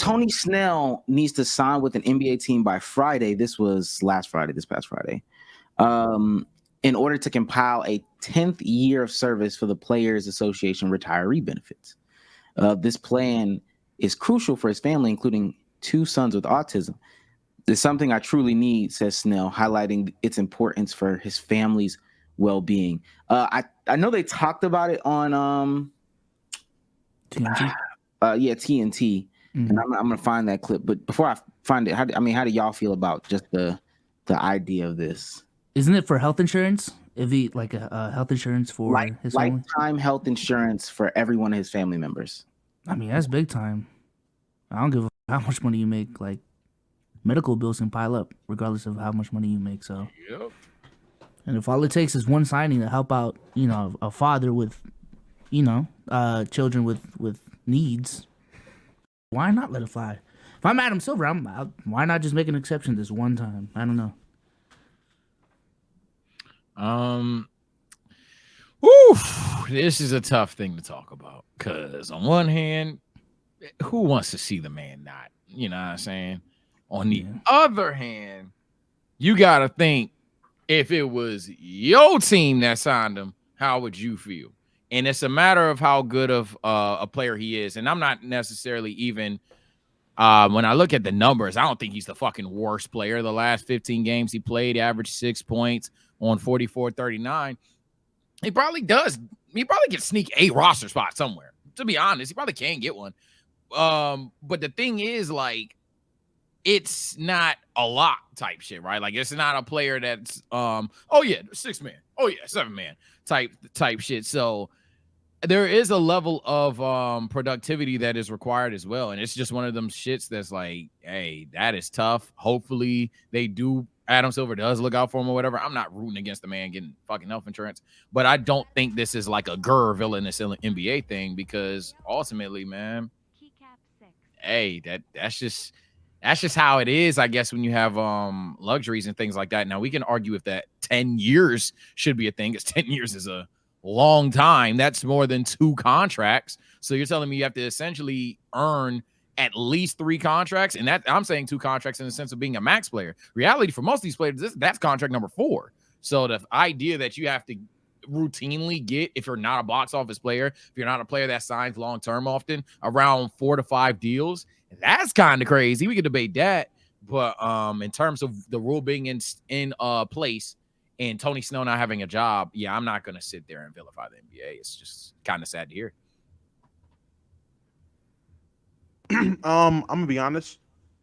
Tony Snell needs to sign with an NBA team by Friday. This past Friday. In order to compile a 10th year of service for the Players Association retiree benefits. This plan is crucial for his family, including 2 sons with autism. It's something I truly need, says Snell, highlighting its importance for his family's well-being. I know they talked about it on TNT. TNT, and I'm gonna find that clip. But before I find it, how do y'all feel about just the idea of this? Isn't it for health insurance? If he like a health insurance for his family? Lifetime health insurance for every one of his family members. I mean, that's big time. I don't give a how much money you make. Like, medical bills can pile up regardless of how much money you make. So, Yep. and if all it takes is one signing to help out, a father with, children with needs, why not let it fly? If I'm Adam Silver, why not just make an exception this one time? I don't know. This is a tough thing to talk about because on one hand, who wants to see the man not? You know what I'm saying? On the other hand, you got to think if it was your team that signed him, how would you feel? And it's a matter of how good of a player he is. And I'm not necessarily even when I look at the numbers, I don't think he's the fucking worst player. The last 15 games he played, averaged 6 points on 44-39. He probably does. He probably can sneak a roster spot somewhere. To be honest, he probably can get one. But the thing is, like, it's not a lot type shit, right? Like, it's not a player that's 6-man, 7-man type shit. So there is a level of productivity that is required as well. And it's just one of them shits that's like, hey, that is tough. Hopefully Adam Silver does look out for him or whatever. I'm not rooting against the man getting fucking health insurance, but I don't think this is like a villainous NBA thing because ultimately, man, hey, that's just how it is, I guess, when you have luxuries and things like that. Now, we can argue if that 10 years should be a thing, because 10 years is a long time. That's more than 2 contracts. So you're telling me you have to essentially earn at least 3 contracts, and that I'm saying 2 contracts in the sense of being a max player. Reality for most of these players, that's contract number 4. So the idea that you have to routinely get, if you're not a box office player, if you're not a player that signs long term often, around 4 to 5 deals, that's kind of crazy. We could debate that, but in terms of the rule being in place and Tony Snell not having a job, yeah, I'm not gonna sit there and vilify the NBA. It's just kind of sad to hear. I'm gonna be honest.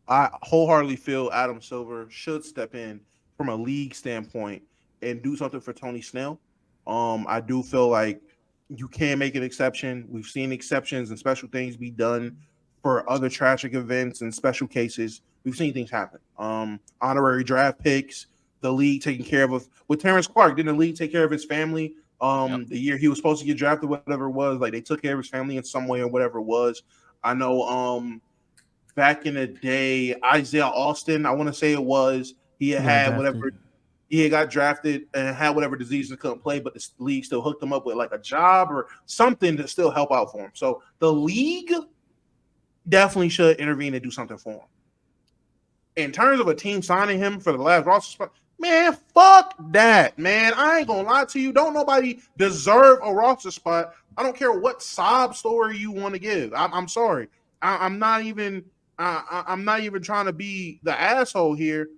I wholeheartedly feel Adam Silver should step in from a league standpoint and do something for Tony Snell. I do feel like you can make an exception. We've seen exceptions and special things be done for other tragic events and special cases. We've seen things happen. Honorary draft picks, the league taking care of with Terrence Clark. Didn't the league take care of his family? The year he was supposed to get drafted, whatever it was, like they took care of his family in some way or whatever it was. I know back in the day, Isaiah Austin, I want to say it was, he had whatever, he had got drafted and had whatever disease and couldn't play, but the league still hooked him up with like a job or something to still help out for him. So the league definitely should intervene and do something for him. In terms of a team signing him for the last roster spot, man, fuck that, man. I ain't gonna lie to you. Don't nobody deserve a roster spot. I don't care what sob story you want to give. I'm sorry. I'm not even trying to be the asshole here.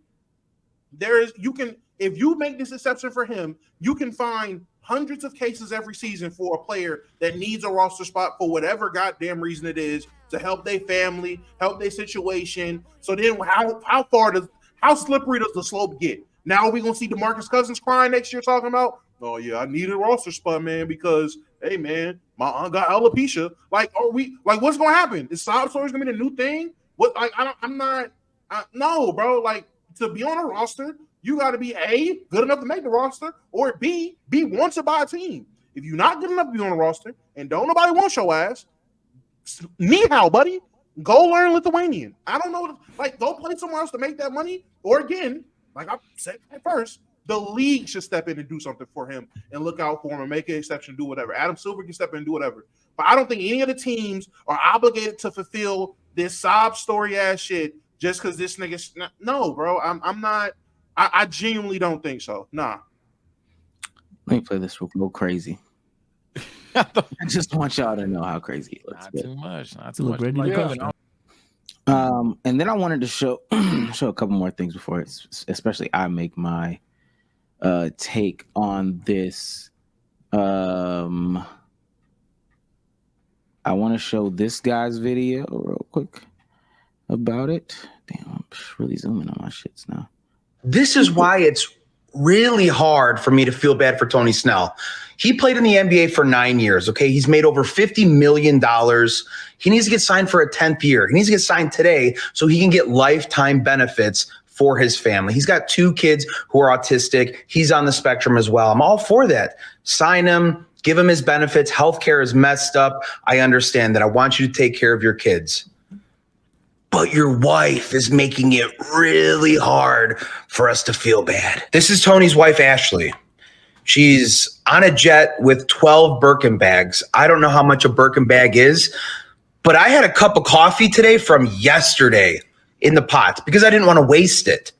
If you make this exception for him, you can find hundreds of cases every season for a player that needs a roster spot for whatever goddamn reason it is to help their family, help their situation. So then how slippery does the slope get? Now are we gonna see DeMarcus Cousins crying next year talking about, oh yeah, I need a roster spot, man, because hey man, my aunt got alopecia. Like, what's gonna happen? Is sob stories gonna be the new thing? What no, bro. Like, to be on a roster, you got to be A, good enough to make the roster, or B, be wanted by a team. If you're not good enough to be on a roster and don't nobody want your ass, how, buddy? Go learn Lithuanian. I don't know. Like, go play somewhere else to make that money. Or again, like I said at first, the league should step in and do something for him and look out for him and make an exception, do whatever. Adam Silver can step in and do whatever. But I don't think any of the teams are obligated to fulfill this sob story ass shit just because this nigga. No, bro. I'm not. I genuinely don't think so. Nah. Let me play this real crazy. I just want y'all to know how crazy it looks. Not too much. Not too Look much. ready to go. And then I wanted to show a couple more things before, especially I make my take on this. I want to show this guy's video real quick about it. Damn, I'm really zooming on my shits now. This is why it's really hard for me to feel bad for Tony Snell. He played in the NBA for 9 years, okay? He's made over $50 million. He needs to get signed for a 10th year. He needs to get signed today so he can get lifetime benefits for his family. He's got 2 kids who are autistic. He's on the spectrum as well. I'm all for that. Sign him, give him his benefits. Healthcare is messed up. I understand that. I want you to take care of your kids. But your wife is making it really hard for us to feel bad. This is Tony's wife, Ashley. She's on a jet with 12 Birkin bags. I don't know how much a Birkin bag is, but I had a cup of coffee today from yesterday in the pot because I didn't want to waste it.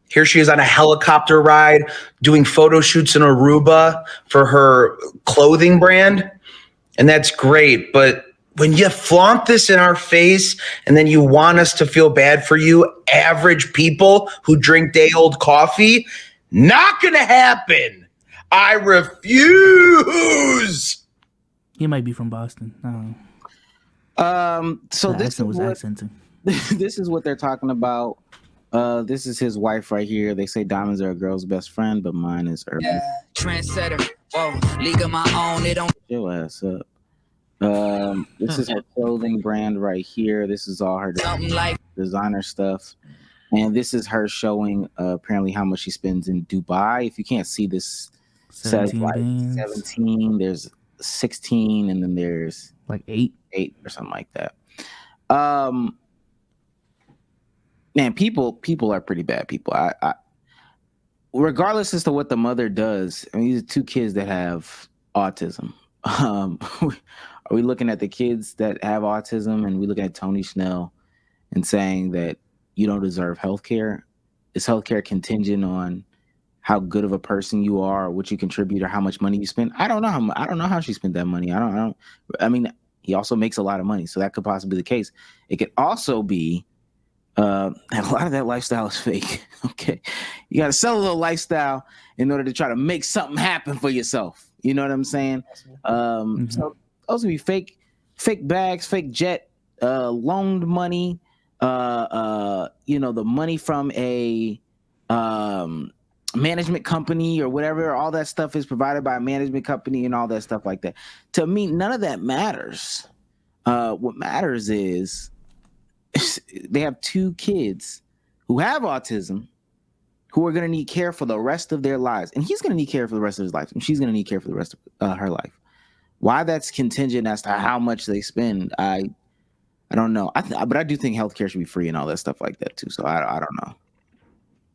Here she is on a helicopter ride doing photo shoots in Aruba for her clothing brand. And that's great, but when you flaunt this in our face and then you want us to feel bad for you, average people who drink day-old coffee, not going to happen. I refuse. He might be from Boston. I don't know. So This was accenting. This is what they're talking about. This is his wife right here. They say diamonds are a girl's best friend, but mine is Urban. Yeah, trendsetter. Whoa, league of my own. It don't. Your ass up. This is her clothing brand right here. This is all her designer stuff. And this is her showing apparently how much she spends in Dubai. If you can't see this, says like 17, there's 16, and then there's like 8 or something like that. Man, people are pretty bad people. I regardless as to what the mother does, I mean, these are 2 kids that have autism. Are we looking at the kids that have autism and we looking at Tony Snell and saying that you don't deserve healthcare? Is healthcare contingent on how good of a person you are, or what you contribute, or how much money you spend? I don't know how she spent that money. I mean, he also makes a lot of money, so that could possibly be the case. It could also be and a lot of that lifestyle is fake. Okay, you got to sell a little lifestyle in order to try to make something happen for yourself. You know what I'm saying? So those would be fake bags, fake jet, loaned money. The money from a management company or whatever. All that stuff is provided by a management company and all that stuff like that. To me, none of that matters. What matters is they have 2 kids who have autism who are going to need care for the rest of their lives. And he's going to need care for the rest of his life. And she's going to need care for the rest of her life. Why that's contingent as to how much they spend, I don't know. But I do think healthcare should be free and all that stuff like that too. So I don't know.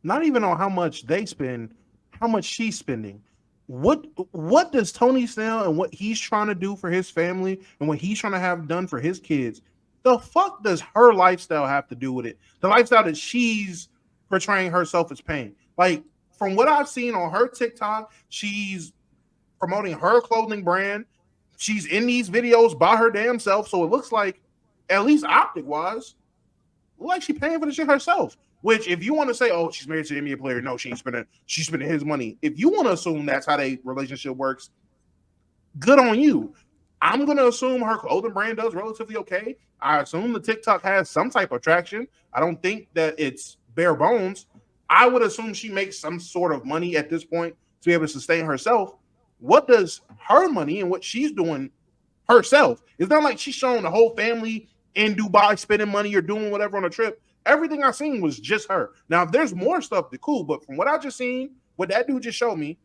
Not even on how much they spend, how much she's spending. What does Tony Snell and what he's trying to do for his family and what he's trying to have done for his kids, the fuck does her lifestyle have to do with it? The lifestyle that she's portraying herself as paying. Like, from what I've seen on her TikTok, she's promoting her clothing brand. She's in these videos by her damn self. So it looks like, at least optic wise, like she's paying for the shit herself. Which, if you want to say, oh, she's married to an NBA player, no, she's spending his money. If you want to assume that's how their relationship works, good on you. I'm going to assume her clothing brand does relatively okay. I assume the TikTok has some type of traction. I don't think that it's bare bones. I would assume she makes some sort of money at this point to be able to sustain herself. What does her money and what she's doing herself? It's not like she's showing the whole family in Dubai spending money or doing whatever on a trip. Everything I seen was just her. Now, if there's more stuff, then cool. But from what I just seen, what that dude just showed me,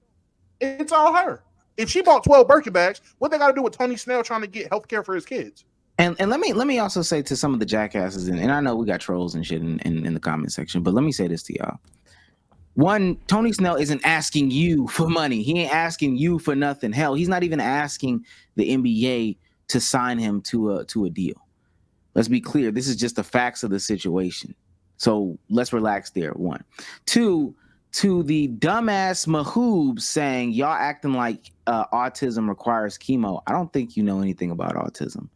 it's all her. If she bought 12 Birkin bags, what they got to do with Tony Snell trying to get healthcare for his kids? And let me also say to some of the jackasses, and I know we got trolls and shit in the comment section, but let me say this to y'all. One, Tony Snell isn't asking you for money. He ain't asking you for nothing. Hell, he's not even asking the NBA to sign him to a deal. Let's be clear. This is just the facts of the situation. So let's relax there. 1, 2, to the dumbass Mahoobs saying y'all acting like autism requires chemo. I don't think you know anything about autism.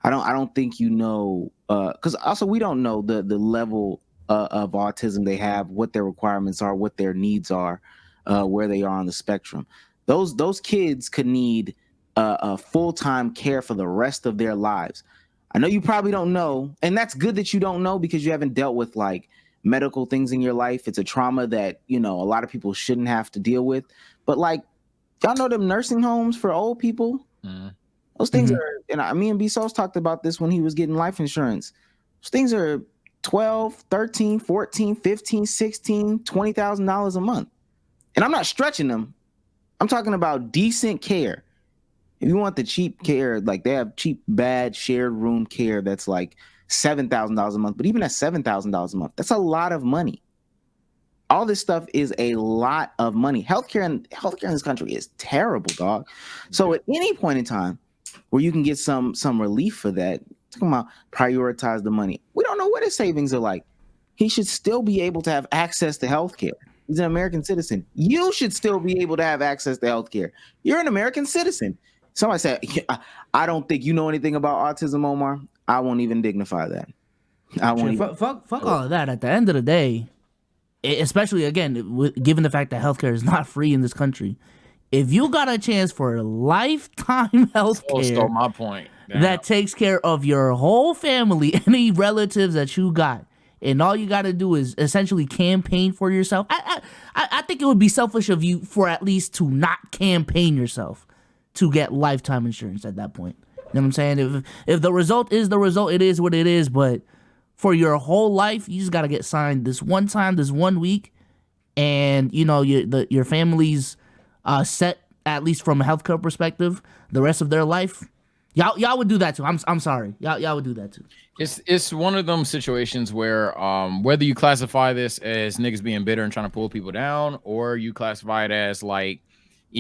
I don't think you know, because also we don't know the level of autism they have, what their requirements are, what their needs are, where they are on the spectrum. Those kids could need a full-time care for the rest of their lives. I know you probably don't know, and that's good that you don't know because you haven't dealt with like medical things in your life. It's a trauma that, you know, a lot of people shouldn't have to deal with. But like, y'all know them nursing homes for old people? Those things are, and me and B Sauce talked about this when he was getting life insurance. Those things are 12, 13, 14, 15, 16, $20,000 a month. And I'm not stretching them. I'm talking about decent care. If you want the cheap care, like they have cheap, bad shared room care that's like $7,000 a month. But even at $7,000 a month, that's a lot of money. All this stuff is a lot of money. Healthcare in this country is terrible, dog. So at any point in time where you can get some relief for that, talking about prioritize the money. We don't know what his savings are like. He should still be able to have access to healthcare. He's an American citizen. You should still be able to have access to healthcare. You're an American citizen. Somebody said, I don't think you know anything about autism, Omar. I won't even dignify that. Fuck all of that. At the end of the day, especially, again, given the fact that healthcare is not free in this country, if you got a chance for lifetime healthcare my point. that takes care of your whole family, any relatives that you got, and all you got to do is essentially campaign for yourself, I think it would be selfish of you for at least to not campaign yourself to get lifetime insurance at that point. You know what I'm saying? If the result is the result, it is what it is. But for your whole life, you just got to get signed this one time, this 1 week, and you know your family's set, at least from a healthcare perspective, the rest of their life. Y'all would do that too. I'm sorry. Y'all would do that too. It's one of them situations where whether you classify this as niggas being bitter and trying to pull people down, or you classify it as like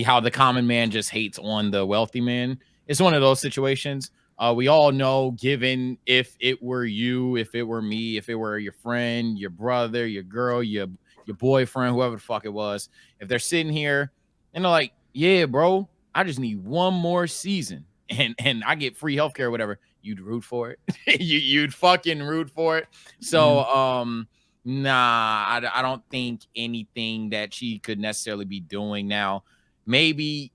how the common man just hates on the wealthy man. It's one of those situations. We all know, given if it were you, if it were me, if it were your friend, your brother, your girl, your boyfriend, whoever the fuck it was, if they're sitting here and they're like, yeah, bro, I just need one more season and I get free healthcare or whatever, you'd root for it. You'd fucking root for it. So, nah, I don't think anything that she could necessarily be doing now. Maybe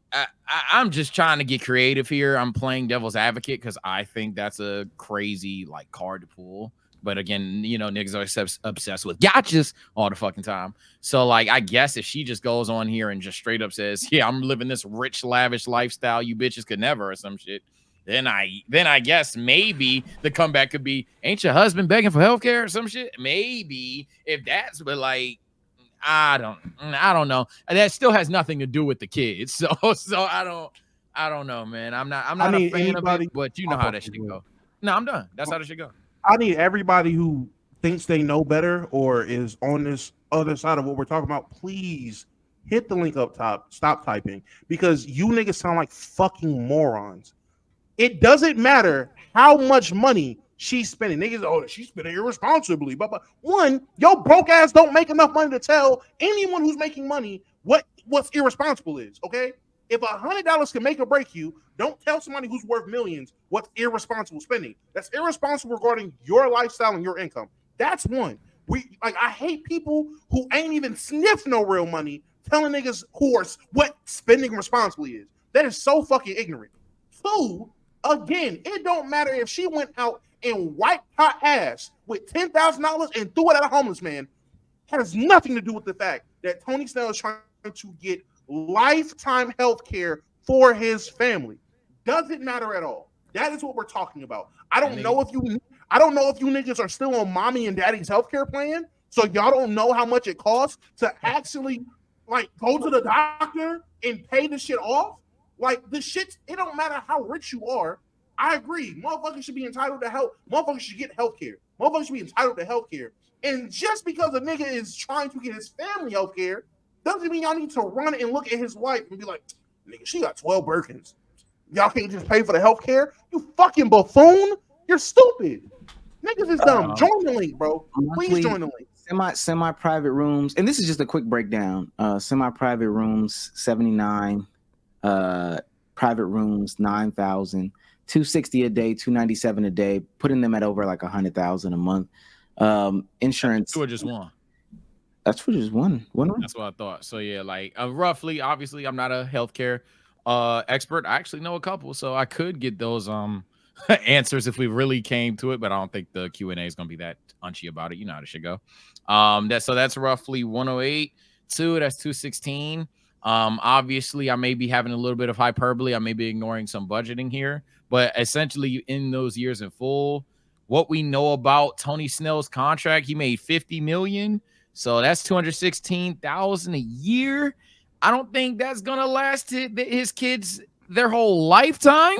I'm just trying to get creative here. I'm playing devil's advocate because I think that's a crazy like card to pull. But again, you know, niggas are obsessed with gotchas all the fucking time. So like, I guess if she just goes on here and just straight up says, yeah, I'm living this rich, lavish lifestyle you bitches could never, or some shit, then I guess maybe the comeback could be, ain't your husband begging for healthcare or some shit? Maybe if that's, but like, I don't know. That still has nothing to do with the kids. So I don't know, man. I'm not a fan of it, but you know how that shit go. No, I'm done. That's how that shit go. I need everybody who thinks they know better or is on this other side of what we're talking about, please hit the link up top. Stop typing because you niggas sound like fucking morons. It doesn't matter how much money she's spending. Niggas, oh, she's spending irresponsibly. But one, your broke ass don't make enough money to tell anyone who's making money what's irresponsible is, okay? If $100 can make or break you, don't tell somebody who's worth millions what's irresponsible spending. That's irresponsible regarding your lifestyle and your income. That's one. I hate people who ain't even sniffed no real money telling niggas what spending responsibly is. That is so fucking ignorant. Two, again, it don't matter if she went out and wiped her ass with $10,000 and threw it at a homeless man. It has nothing to do with the fact that Tony Snell is trying to get lifetime health care for his family. Doesn't matter at all. That is what we're talking about. I don't know if you niggas are still on mommy and daddy's healthcare plan, so y'all don't know how much it costs to actually like go to the doctor and pay the shit off. Like the shit, it don't matter how rich you are. I agree. Motherfuckers should be entitled to help. Motherfuckers should get health care. Motherfuckers should be entitled to health care. And just because a nigga is trying to get his family health care doesn't mean y'all need to run and look at his wife and be like, nigga, she got 12 Birkins. Y'all can't just pay for the health care? You fucking buffoon. You're stupid. Niggas is dumb. Join the link, bro. Please join the link. Semi-private rooms, and this is just a quick breakdown. Semi-private rooms 79, private rooms 9,000, 260 a day, 297 a day, putting them at over like 100,000 a month. Insurance. Two or just one. That's for just one room. That's what I thought. So yeah, like roughly. Obviously, I'm not a healthcare expert. I actually know a couple, so I could get those answers if we really came to it. But I don't think the Q&A is gonna be that unchy about it. You know how it should go. That's roughly 108. That's 216. Obviously, I may be having a little bit of hyperbole. I may be ignoring some budgeting here, but essentially, in those years in full, what we know about Tony Snell's contract, he made $50 million. So that's $216,000 a year. I don't think that's gonna last his kids their whole lifetime.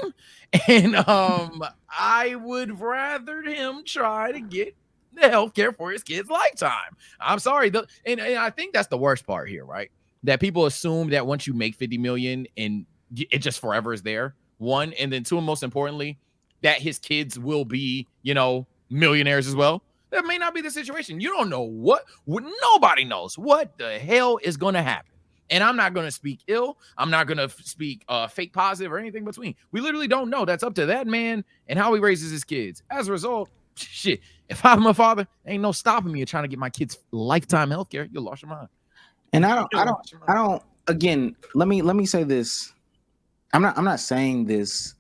And I would rather him try to get the health care for his kids' lifetime. I'm sorry. And I think that's the worst part here, right? That people assume that once you make 50 million and it just forever is there. One, and then two, and most importantly, that his kids will be, millionaires as well. That may not be the situation. You don't know what nobody knows what the hell is going to happen. And I'm not going to speak ill. I'm not going to speak fake positive or anything between. We literally don't know. That's up to that man and how he raises his kids. As a result, shit, if I'm a father, ain't no stopping me of trying to get my kids lifetime health care. You'll lost your mind. And I don't, again, let me say this. I'm not saying this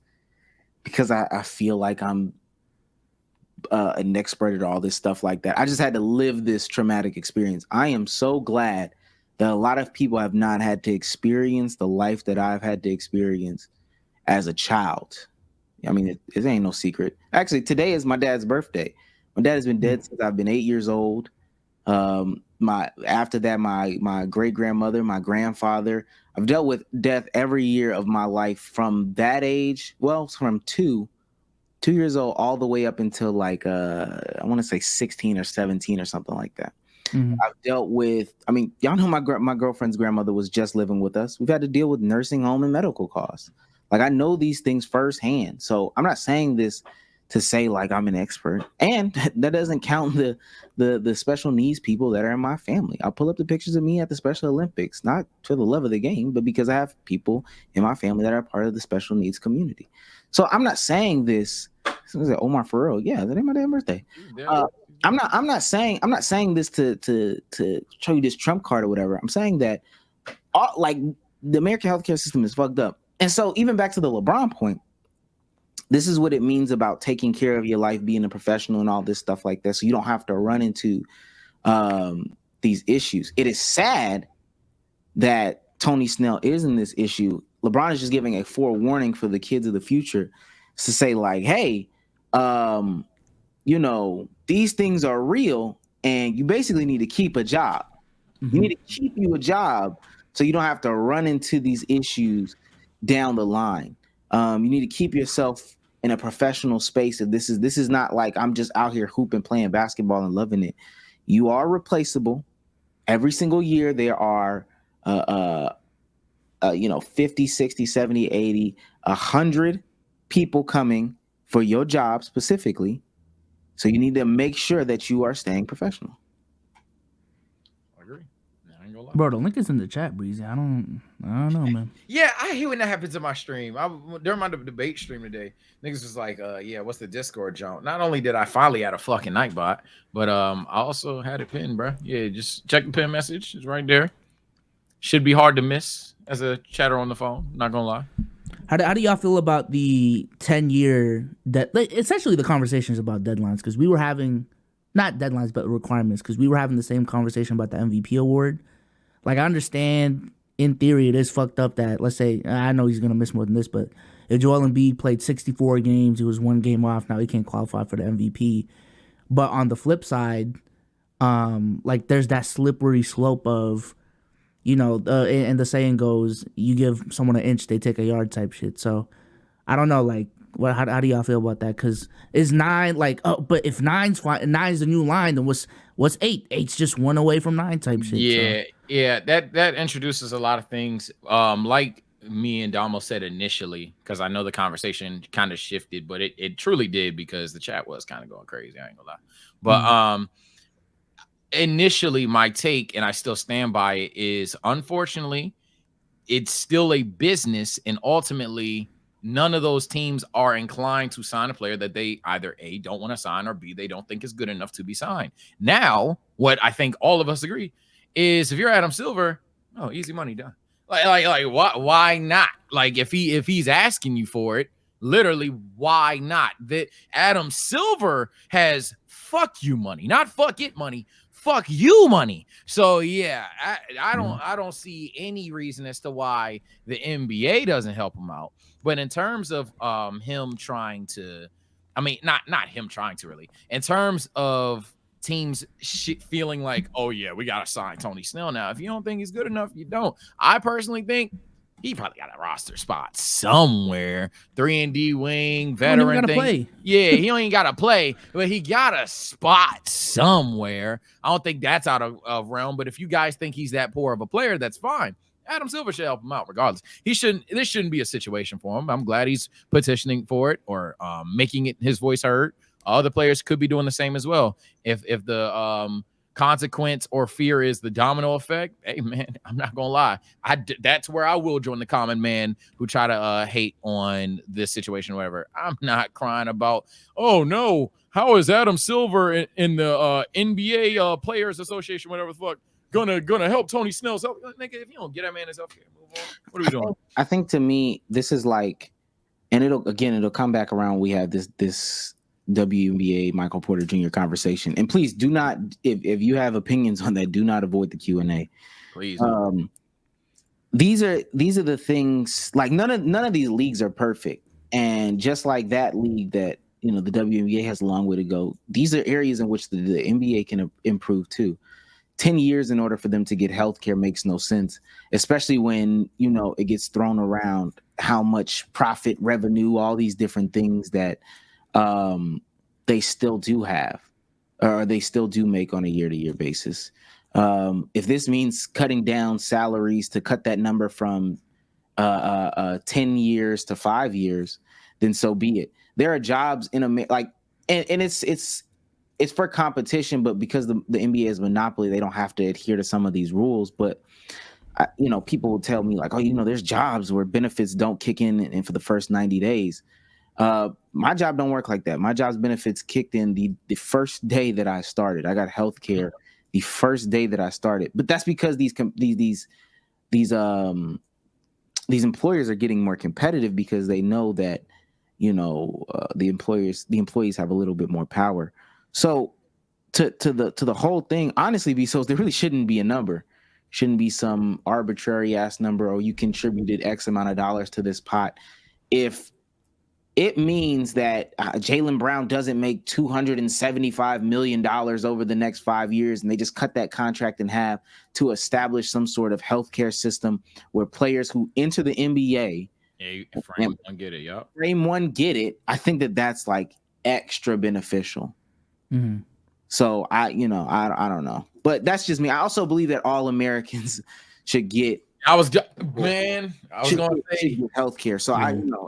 because I feel like I'm an expert at all this stuff like that. I just had to live this traumatic experience. I am so glad that a lot of people have not had to experience the life that I've had to experience as a child. I mean, it ain't no secret. Actually, today is my dad's birthday. My dad has been dead since I've been 8 years old. After that, my great grandmother, my grandfather. I've dealt with death every year of my life from that age. Well, from two years old all the way up until like I want to say 16 or 17 or something like that. Mm-hmm. I've dealt with, I mean, y'all know my girlfriend's grandmother was just living with us. We've had to deal with nursing home and medical costs. Like, I know these things firsthand. So I'm not saying this to say like I'm an expert, and that doesn't count the special needs people that are in my family. I'll pull up the pictures of me at the Special Olympics, not for the love of the game, but because I have people in my family that are part of the special needs community. So I'm not saying this. Omar Farrell, yeah, that ain't my damn birthday. I'm not saying this to show you this trump card or whatever. I'm saying that like the American healthcare system is fucked up. And so even back to the LeBron point, this is what it means about taking care of your life, being a professional and all this stuff like that. So you don't have to run into these issues. It is sad that Tony Snell is in this issue. LeBron is just giving a forewarning for the kids of the future to say like, hey, these things are real and you basically need to keep a job. Mm-hmm. You need to keep you a job so you don't have to run into these issues down the line. You need to keep yourself in a professional space. If this is not like I'm just out here hooping, playing basketball and loving it. You are replaceable. Every single year there are 50, 60, 70, 80, 100 people coming for your job specifically. So you need to make sure that you are staying professional. I agree. I ain't gonna lie. Bro, the link is in the chat, Breezy. I don't know, man. Yeah, I hate when that happens in my stream. During my debate stream today, niggas was like, what's the Discord jump? Not only did I finally add a fucking Nightbot, but I also had it pinned, bro. Yeah, just check the pin message. It's right there. Should be hard to miss as a chatter on the phone. Not gonna lie. How do y'all feel about the 10-year essentially the conversations about deadlines? Because we were having not deadlines but requirements. Because we were having the same conversation about the MVP award. Like, I understand in theory it is fucked up that, let's say, I know he's gonna miss more than this, but if Joel Embiid played 64 games, he was 1 game off. Now he can't qualify for the MVP. But on the flip side, like, there's that slippery slope of, and the saying goes, you give someone an inch, they take a yard type shit. So I don't know, like, how do y'all feel about that? Because is 9 like, but if 9's the new line, then what's 8? 8's just 1 away from 9 type shit. Yeah, so. Yeah, that introduces a lot of things. Like me and Damo said initially, because I know the conversation kind of shifted, but it truly did because the chat was kind of going crazy. I ain't gonna lie. But initially my take, and I still stand by it, is unfortunately it's still a business, and ultimately none of those teams are inclined to sign a player that they either A, don't want to sign, or B, they don't think is good enough to be signed. Now, what I think all of us agree is if you're Adam Silver, oh, easy money, done. Like why not? Like if he's asking you for it, literally, why not? That Adam Silver has fuck you money, not fuck it money, fuck you money. So yeah, I don't see any reason as to why the NBA doesn't help him out. But in terms of him trying to, I mean, not him trying to really, in terms of teams feeling like, oh yeah, we gotta sign Tony Snell now. If you don't think he's good enough, you don't. I personally think he probably got a roster spot somewhere. 3-and-D wing, veteran thing. Play. Yeah, he don't even got to play, but he got a spot somewhere. I don't think that's out of realm, but if you guys think he's that poor of a player, that's fine. Adam Silver should help him out regardless. This shouldn't be a situation for him. I'm glad he's petitioning for it or making it his voice heard. Other players could be doing the same as well. If the consequence or fear is the domino effect, hey man, I'm not gonna lie, that's where I will join the common man who try to hate on this situation or whatever. I'm not crying about, oh no, how is Adam Silver in the NBA Players Association, whatever the fuck, gonna help Tony Snell's help? Nigga, if you don't get that man his health care, move on. What are we doing? I think to me, this is like, and it'll come back around. We have this WNBA Michael Porter Jr. conversation, and please do not, if you have opinions on that, do not avoid the Q&A. Please. These are the things, like none of these leagues are perfect, and just like that league that the WNBA has a long way to go, these are areas in which the NBA can improve too. 10 years in order for them to get healthcare makes no sense, especially when it gets thrown around how much profit, revenue, all these different things that they still do have, or they still do make on a year-to-year basis. If this means cutting down salaries to cut that number from 10 years to 5 years, then so be it. There are jobs in and it's for competition, but because the NBA is monopoly, they don't have to adhere to some of these rules. But people will tell me like, oh, there's jobs where benefits don't kick in for the first 90 days. My job don't work like that. My job's benefits kicked in the first day that I started. I got health care the first day that I started. But that's because these employers are getting more competitive because they know that the employees have a little bit more power. So to the whole thing, honestly, Vsauce, there really shouldn't be a number. Shouldn't be some arbitrary ass number, or you contributed X amount of dollars to this pot. If it means that Jaylen Brown doesn't make $275 million over the next 5 years, and they just cut that contract in half to establish some sort of healthcare system where players who enter the NBA, frame one get it, yup. Frame one get it. I think that's like extra beneficial. Mm-hmm. So I don't know, but that's just me. I also believe that all Americans should get. I was going to say healthcare. So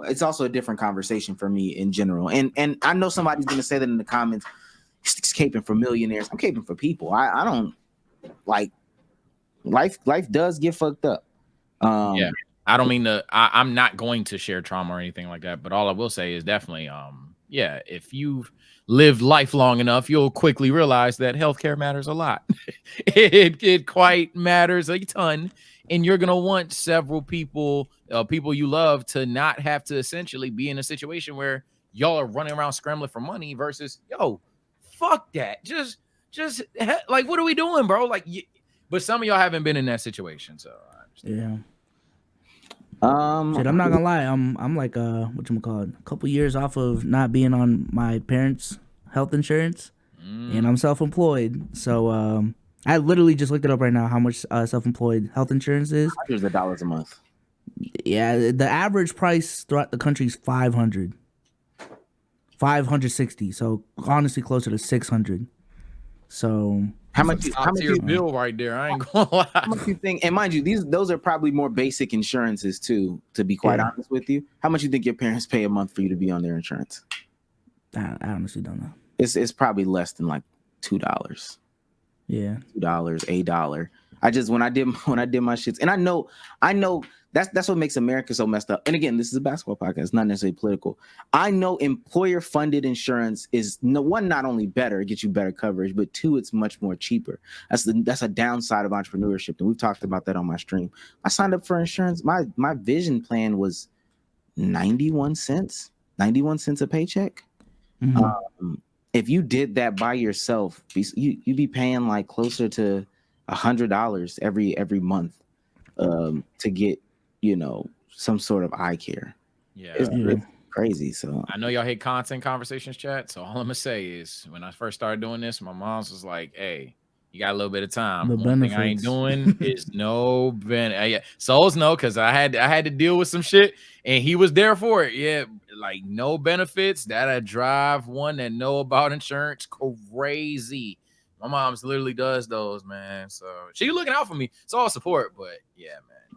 it's also a different conversation for me in general. And I know somebody's going to say that in the comments. He's caping for millionaires. I'm caping for people. I don't like life. Life does get fucked up. Yeah, I don't mean to. I'm not going to share trauma or anything like that. But all I will say is definitely, if you've lived life long enough, you'll quickly realize that healthcare matters a lot. it quite matters a ton. And you're going to want several people you love to not have to essentially be in a situation where y'all are running around scrambling for money versus, yo, fuck that. Just like, what are we doing, bro? Like, but some of y'all haven't been in that situation. So I understand. Yeah. Shit, I'm not gonna lie. I'm like a couple years off of not being on my parents' health insurance, and I'm self-employed. So I literally just looked it up right now how much self-employed health insurance is. $100 a month. Yeah, the average price throughout the country is $560. So honestly, closer to $600. So How That's much? a How top much? tier bill right there. I ain't gonna lie. How much you think? And mind you, those are probably more basic insurances too. To be quite honest with you, how much you think your parents pay a month for you to be on their insurance? I honestly don't know. It's probably less than like $2. Yeah. $2, $1. I just when I did my shits, and I know that's what makes America so messed up. And again, this is a basketball podcast, not necessarily political. I know employer funded insurance is not only better, it gets you better coverage, but two, it's much more cheaper. That's a downside of entrepreneurship, and we've talked about that on my stream. I signed up for insurance. My vision plan was 91 cents a paycheck. If you did that by yourself, you'd be paying like closer to $100 every month to get, some sort of eye care. Yeah. It's crazy. So I know y'all hate content conversations, chat. So all I'm gonna say is, when I first started doing this, my mom's was like, "Hey, you got a little bit of time. The One thing I ain't benefits. doing is no benefit." Souls know, because I had to deal with some shit, and he was there for it. Yeah, like no benefits. That'll drive one that know about insurance crazy. My mom's literally does those, man. So she looking out for me. It's all support, but yeah, man.